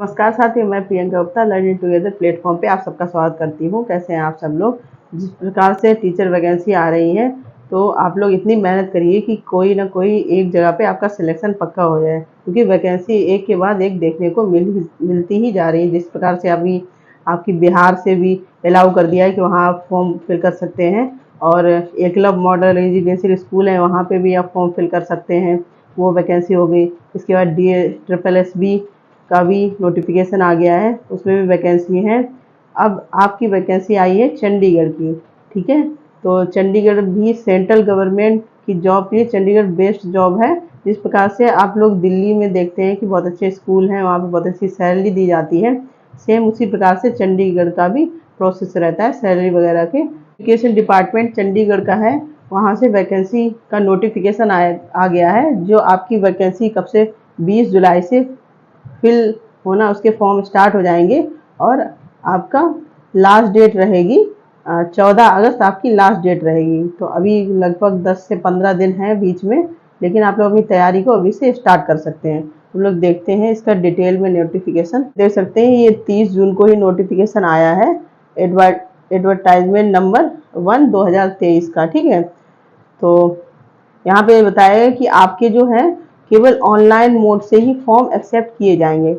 नमस्कार साथियों, मैं Priyanka Gupta learning together platform पे आप सबका स्वागत करती हूँ। कैसे हैं आप सब लोग। जिस प्रकार से टीचर वैकेंसी आ रही है तो आप लोग इतनी मेहनत करिए कि कोई ना कोई एक जगह पे आपका सिलेक्शन पक्का हो जाए, क्योंकि वैकेंसी एक के बाद एक देखने को मिलती ही जा रही है। जिस प्रकार से अभी आपकी बिहार से भी अलाउ कर दिया है कि वहाँ आप फॉर्म फिल कर सकते हैं, और एकलव्य मॉडल रेजिडेंशियल स्कूल है वहाँ पे भी आप फॉर्म फिल कर सकते हैं, वो वैकेंसी हो गई। इसके बाद DSSS का भी नोटिफिकेशन आ गया है, उसमें भी वैकेंसी है। अब आपकी वैकेंसी आई है चंडीगढ़ की, ठीक है। तो चंडीगढ़ भी सेंट्रल गवर्नमेंट की जॉब के लिए चंडीगढ़ बेस्ट जॉब है। जिस प्रकार से आप लोग दिल्ली में देखते हैं कि बहुत अच्छे स्कूल हैं, वहाँ पे बहुत अच्छी सैलरी दी जाती है, सेम उसी प्रकार से चंडीगढ़ का भी प्रोसेस रहता है सैलरी वगैरह के। एजुकेशन डिपार्टमेंट चंडीगढ़ का है, वहाँ से वैकेंसी का नोटिफिकेशन आ गया है। जो आपकी वैकेंसी कब से 20 जुलाई से फिल होना, उसके फॉर्म स्टार्ट हो जाएंगे, और आपका लास्ट डेट रहेगी 14 अगस्त आपकी लास्ट डेट रहेगी। तो अभी लगभग 10 से 15 दिन है बीच में, लेकिन आप लोग अपनी तैयारी को अभी से स्टार्ट कर सकते हैं। हम लोग देखते हैं इसका डिटेल में नोटिफिकेशन देख सकते हैं। ये 30 जून को ही नोटिफिकेशन आया है, एडवर्टाइजमेंट नंबर 1 2023 का, ठीक है। तो यहाँ पे बताया है कि आपके जो है केवल ऑनलाइन मोड से ही फॉर्म एक्सेप्ट किए जाएंगे,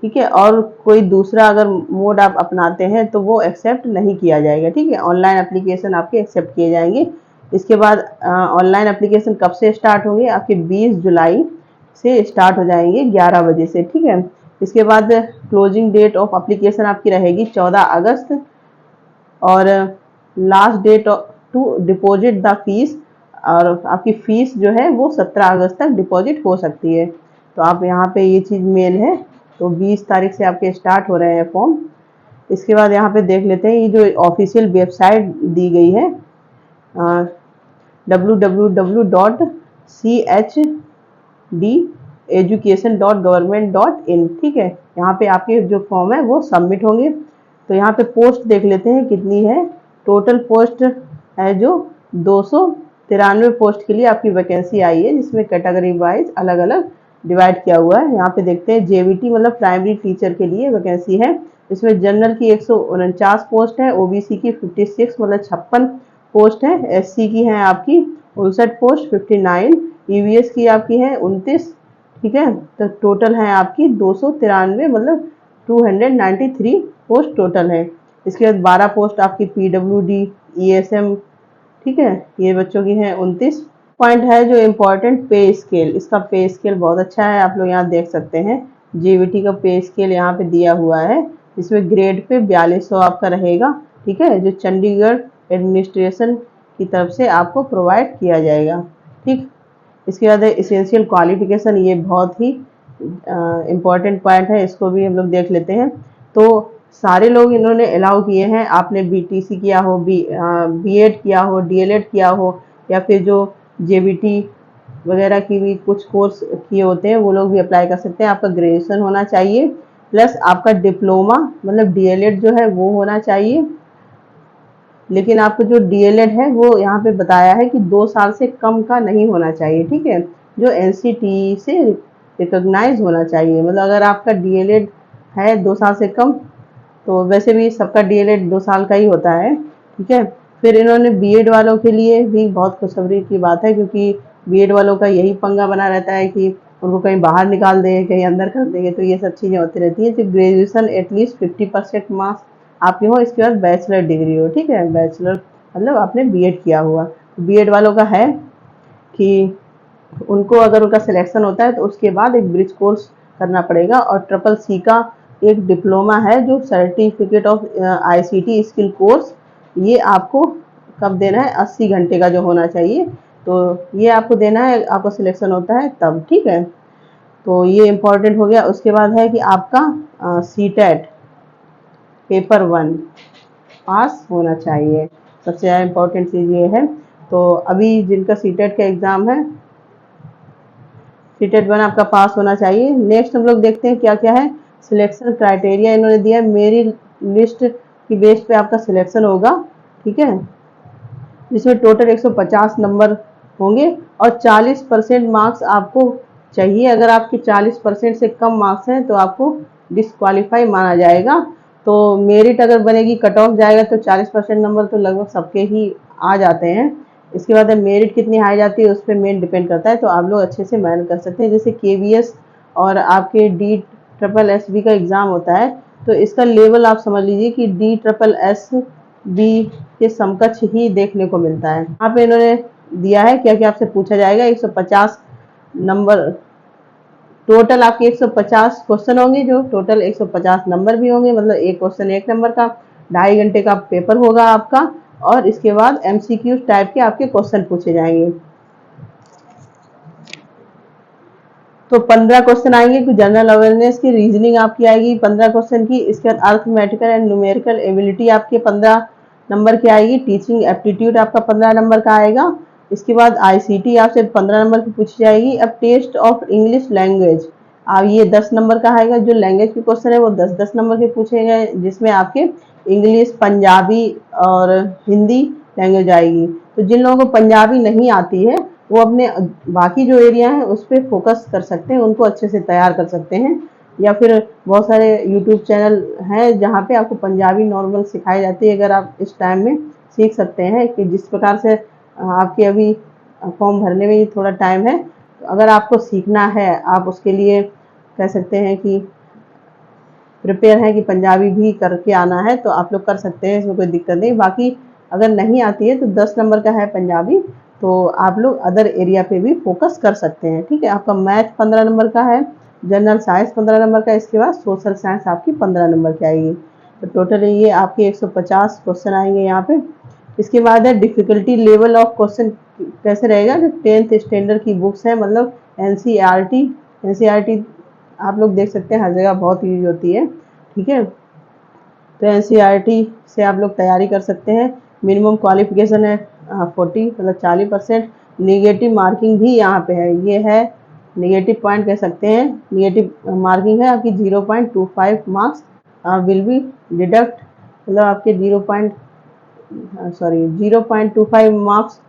ठीक है। और कोई दूसरा अगर मोड आप अपनाते हैं तो वो एक्सेप्ट नहीं किया जाएगा, ठीक है। ऑनलाइन एप्लीकेशन आपके एक्सेप्ट किए जाएंगे। इसके बाद ऑनलाइन एप्लीकेशन कब से स्टार्ट होंगे, आपके 20 जुलाई से स्टार्ट हो जाएंगे 11 बजे से, ठीक है। इसके बाद क्लोजिंग डेट ऑफ एप्लीकेशन आपकी रहेगी 14 अगस्त, और last date to deposit the fees, और आपकी फीस जो है वो 17 अगस्त तक डिपॉजिट हो सकती है। तो आप यहाँ पे ये चीज़ मेन है। तो 20 तारीख से आपके स्टार्ट हो रहे हैं फॉर्म। इसके बाद यहाँ पे देख लेते हैं ये जो ऑफिशियल वेबसाइट दी गई है, www.cheducation.government.in, ठीक है। यहाँ पे आपके जो फॉर्म है वो सबमिट होंगे। तो यहाँ पे पोस्ट देख लेते हैं कितनी है। टोटल पोस्ट है जो 293 पोस्ट के लिए आपकी वैकेंसी आई है, जिसमें कैटेगरी वाइज अलग अलग डिवाइड किया हुआ है। यहाँ पे देखते हैं जेवीटी मतलब प्राइमरी टीचर के लिए वैकेंसी है। इसमें जनरल की 149 पोस्ट है, ओबीसी की 56 मतलब 56 पोस्ट है, एससी की है आपकी 59 पोस्ट 59, ईवीएस की आपकी है 29, ठीक है। तो टोटल है आपकी 293 मतलब 293 पोस्ट टोटल है। इसके बाद 12 पोस्ट आपकी पीडब्ल्यूडी ईएसएम, ठीक है, ये बच्चों की है 29। पॉइंट है जो इम्पोर्टेंट पे स्केल, इसका पे स्केल बहुत अच्छा है, आप लोग यहाँ देख सकते हैं। जीवीटी का पे स्केल यहाँ पे दिया हुआ है, इसमें ग्रेड पे 4200 आपका रहेगा, ठीक है, जो चंडीगढ़ एडमिनिस्ट्रेशन की तरफ से आपको प्रोवाइड किया जाएगा, ठीक। इसके बाद एसेंशियल क्वालिफिकेशन, ये बहुत ही इम्पॉर्टेंट पॉइंट है, इसको भी हम लोग देख लेते हैं। तो सारे लोग इन्होंने अलाउ किए हैं, आपने बीटीसी किया हो, बीएड किया हो, डीएलएड किया हो, या फिर जो जेबीटी वगैरह की भी कुछ कोर्स किए होते हैं वो लोग भी अप्लाई कर सकते हैं। आपका ग्रेजुएशन होना चाहिए, प्लस आपका डिप्लोमा मतलब डीएलएड जो है वो होना चाहिए। लेकिन आपको जो डीएलएड है वो यहाँ पे बताया है कि 2 साल से कम का नहीं होना चाहिए, ठीक है, जो एनसीटी से रिकॉग्नाइज होना चाहिए। मतलब अगर आपका डीएलएड है 2 साल से कम, तो वैसे भी सबका डीएलएड 2 साल का ही होता है, ठीक है। फिर इन्होंने बीएड वालों के लिए भी बहुत खुशखबरी की बात है, क्योंकि बीएड वालों का यही पंगा बना रहता है कि उनको कहीं बाहर निकाल देंगे, कहीं अंदर कर देंगे, तो ये सब चीज़ें होती रहती हैं। तो ग्रेजुएशन एटलीस्ट 50% मार्क्स आपके हो, इसके बाद बैचलर डिग्री हो, ठीक है, बैचलर मतलब आपने बीएड किया हुआ। बीएड वालों का है कि उनको अगर उनका सिलेक्शन होता है तो उसके बाद एक ब्रिज कोर्स करना पड़ेगा, और ट्रिपल सी का एक डिप्लोमा है जो certificate of ICT skill course, ये आपको कब देना है, 80 घंटे का जो होना चाहिए, तो ये आपको देना है, आपको सिलेक्शन होता है तब, ठीक है। तो ये इम्पोर्टेंट हो गया। उसके बाद है कि आपका सीटेट पेपर 1 पास होना चाहिए, सबसे ज़्यादा इम्पोर्टेंट चीज़ ये है। तो अभी जिनका सीटेट का एग्ज़ाम है, सीटेट 1 आपका पास होना चाहिए। नेक्स्ट हम लोग देखते हैं क्या क्या है। सिलेक्शन क्राइटेरिया इन्होंने दिया है, मेरी लिस्ट की बेस पे आपका सिलेक्शन होगा, ठीक है, जिसमें टोटल 150 नंबर होंगे, और 40% मार्क्स आपको चाहिए। अगर आपके 40% से कम मार्क्स हैं तो आपको डिस्क्वालीफाई माना जाएगा। तो मेरिट अगर बनेगी, कट ऑफ जाएगा तो 40% नंबर तो लगभग सबके ही आ जाते हैं। इसके बाद मेरिट कितनी हाई जाती है उस पर मेन डिपेंड करता है। तो आप लोग अच्छे से मेहनत कर सकते हैं। जैसे KVS और आपके DSSB का एग्ज़ाम होता है, तो इसका लेवल आप समझ लीजिए कि DSSB के समकक्ष ही देखने को मिलता है। यहाँ पे इन्होंने दिया है क्या क्या आपसे पूछा जाएगा। 150 नंबर टोटल, आपके 150 क्वेश्चन होंगे, जो टोटल 150 नंबर भी होंगे, मतलब एक क्वेश्चन 1 नंबर का। 2.5 घंटे का पेपर होगा आपका, और इसके बाद MCQ टाइप के आपके क्वेश्चन पूछे जाएंगे। तो 15 क्वेश्चन आएंगे। कुछ जनरल अवेयरनेस की, रीजनिंग आपकी आएगी 15 क्वेश्चन की। इसके बाद अर्थमेटिकल एंड न्यूमेरिकल एबिलिटी आपके 15 नंबर की आएगी। टीचिंग एप्टीट्यूड आपका 15 नंबर का आएगा। इसके बाद ICT आपसे 15 नंबर की पूछी जाएगी। अब टेस्ट ऑफ इंग्लिश लैंग्वेज, अब ये 10 नंबर का आएगा। जो लैंग्वेज के क्वेश्चन है वो 10-10 नंबर के पूछे गए, जिसमें आपके इंग्लिश, पंजाबी और हिंदी लैंग्वेज आएगी। तो जिन लोगों को पंजाबी नहीं आती है वो अपने बाकी जो एरिया है उस पर फोकस कर सकते हैं, उनको अच्छे से तैयार कर सकते हैं। या फिर बहुत सारे यूट्यूब चैनल हैं जहाँ पे आपको पंजाबी नॉर्मल सिखाई जाती है। अगर आप इस टाइम में सीख सकते हैं कि जिस प्रकार से आपके अभी फॉर्म भरने में थोड़ा टाइम है, तो अगर आपको सीखना है, आप उसके लिए कह सकते हैं कि प्रिपेयर है कि पंजाबी भी करके आना है, तो आप लोग कर सकते हैं, इसमें कोई दिक्कत नहीं। बाकी अगर नहीं आती है तो 10 नंबर का है पंजाबी, तो आप लोग अदर एरिया पे भी फोकस कर सकते हैं। ठीक है, आपका मैथ 15 नंबर का है, जनरल साइंस 15 नंबर का, इसके बाद सोशल साइंस आपकी 15 नंबर की आएगी। तो टोटल ये आपके 150 क्वेश्चन आएंगे यहाँ पे। इसके बाद है डिफिकल्टी लेवल ऑफ क्वेश्चन कैसे रहेगा। जो 10th स्टैंडर्ड की बुक्स है, मतलब NCERT आप लोग देख सकते हैं हर जगह बहुत यूज होती है। ठीक है, तो NCERT से आप लोग तैयारी कर सकते हैं। मिनिमम क्वालिफिकेशन है 40 मतलब 40%। निगेटिव मार्किंग भी यहाँ पे है, ये है निगेटिव पॉइंट कह सकते हैं। निगेटिव मार्किंग है आपकी 0.25 मार्क्स विल बी डिडक्ट, मतलब आपके 0.25 मार्क्स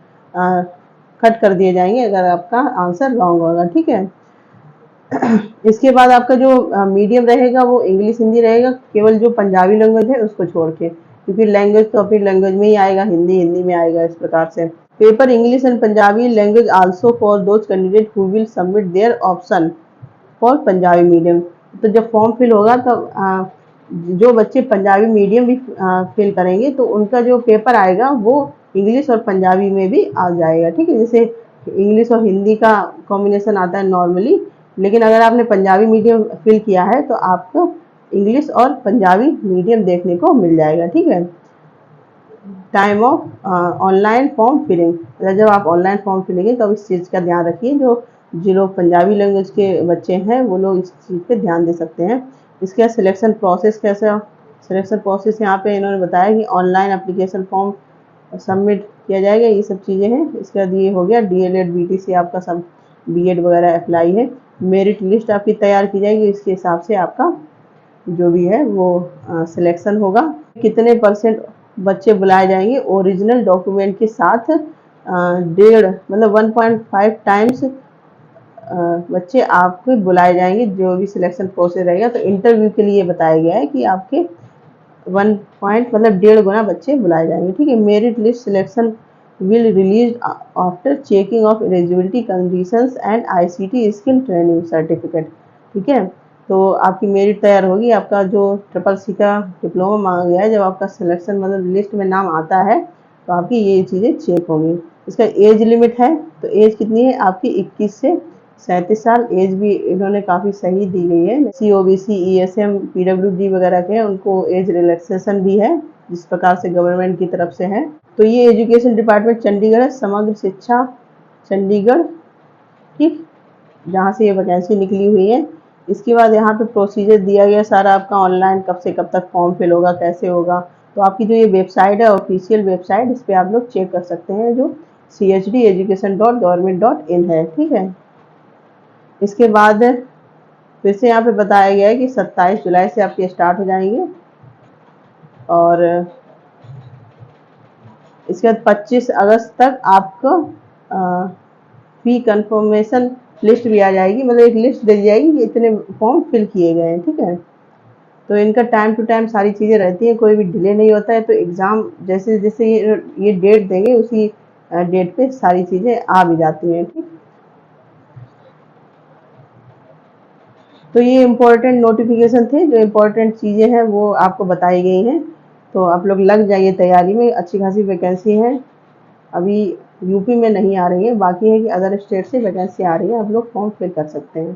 कट कर दिए जाएंगे अगर आपका आंसर रॉन्ग होगा। ठीक है, इसके बाद आपका जो मीडियम रहेगा वो इंग्लिश हिंदी रहेगा, केवल जो पंजाबी लैंग्वेज है उसको छोड़ के, क्योंकि लैंग्वेज तो अपनी लैंग्वेज में ही आएगा, हिंदी हिंदी में आएगा। इस प्रकार से paper English and Punjabi language also for those candidate who will submit there option for Punjabi medium. तो जब फॉर्म फिल होगा तब जो बच्चे पंजाबी मीडियम भी फिल करेंगे तो उनका जो पेपर आएगा वो इंग्लिश और पंजाबी में भी आ जाएगा। ठीक है, जैसे इंग्लिश और हिंदी का कॉम्बिनेशन आता है नॉर्मली, लेकिन अगर आपने पंजाबी मीडियम फिल किया है तो आपको इंग्लिश और पंजाबी मीडियम देखने को मिल जाएगा। ठीक है, time of online form filling, मतलब जब आप ऑनलाइन फॉर्म फिलेंगे तो इस चीज़ का ध्यान रखिए। जो लोग पंजाबी लैंग्वेज के बच्चे हैं वो लोग इस चीज़ पे ध्यान दे सकते हैं। इसके सिलेक्शन प्रोसेस कैसा, सिलेक्शन प्रोसेस यहाँ पे इन्होंने बताया कि ऑनलाइन एप्लीकेशन फॉर्म सबमिट किया जाएगा, ये सब चीज़ें हैं। इसके बाद ये हो गया DLED BTC आपका सब BEd वगैरह अप्लाई है। मेरिट लिस्ट आपकी तैयार की जाएगी, इसके हिसाब से आपका जो भी है वो सिलेक्शन होगा। कितने % बच्चे बुलाए जाएंगे ओरिजिनल डॉक्यूमेंट के साथ, 1.5 मतलब 1.5 टाइम्स बच्चे आपके बुलाए जाएंगे जो भी सिलेक्शन प्रोसेस रहेगा। तो इंटरव्यू के लिए बताया गया है कि आपके 1 पॉइंट मतलब 1.5 गुना बच्चे बुलाए जाएंगे। ठीक है, merit list selection will released after checking of eligibility conditions and ICT skill training certificate। ठीक है, तो आपकी मेरिट तैयार होगी। आपका जो CCC का डिप्लोमा मांगा गया है, जब आपका सिलेक्शन मतलब लिस्ट में नाम आता है तो आपकी ये चीज़ें चेक होंगी। इसका एज लिमिट है, तो एज कितनी है आपकी 21 से 37 साल। एज भी इन्होंने काफ़ी सही दी गई है। COBC ESM PWD वगैरह के उनको एज रिलैक्सेशन भी है, जिस प्रकार से गवर्नमेंट की तरफ से है। तो ये एजुकेशन डिपार्टमेंट चंडीगढ़ है, समग्र शिक्षा चंडीगढ़, ठीक, जहाँ से ये वैकेंसी निकली हुई है। इसके बाद यहाँ पे प्रोसीजर दिया गया सारा आपका ऑनलाइन, कब से कब तक फॉर्म फिल होगा, कैसे होगा। तो आपकी जो ये वेबसाइट है ऑफिशियल वेबसाइट, इस पर आप लोग चेक कर सकते हैं, जो chdeducation.government.in है। ठीक है, इसके बाद फिर से यहाँ पे बताया गया है कि 27 जुलाई से आपके स्टार्ट हो जाएंगे, और इसके बाद 25 अगस्त तक आपको फी कंफर्मेशन लिस्ट भी आ जाएगी, मतलब एक लिस्ट दे दी जाएगी कि इतने फॉर्म फिल किए गए हैं। ठीक है, तो इनका टाइम टू टाइम सारी चीज़ें रहती हैं, कोई भी डिले नहीं होता है। तो एग्ज़ाम जैसे जैसे ये डेट देंगे उसी डेट पे सारी चीज़ें आ भी जाती हैं। ठीक, तो ये इम्पोर्टेंट नोटिफिकेशन थे, जो इम्पोर्टेंट चीज़ें हैं वो आपको बताई गई हैं। तो आप लोग लग जाइए तैयारी में, अच्छी खासी वैकेंसी है। अभी यूपी में नहीं आ रही है, बाकी है कि अदर स्टेट से वैकेंसी आ रही है, आप लोग फॉर्म फिल कर सकते हैं।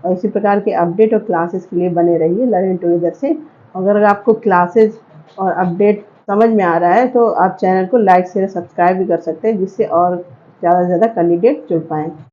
और इसी प्रकार के अपडेट और क्लासेस के लिए बने रहिए लर्निंग टुगेदर से। अगर आपको क्लासेस और अपडेट समझ में आ रहा है तो आप चैनल को लाइक शेयर सब्सक्राइब भी कर सकते हैं, जिससे और ज़्यादा से ज़्यादा कैंडिडेट जुड़ पाएँ।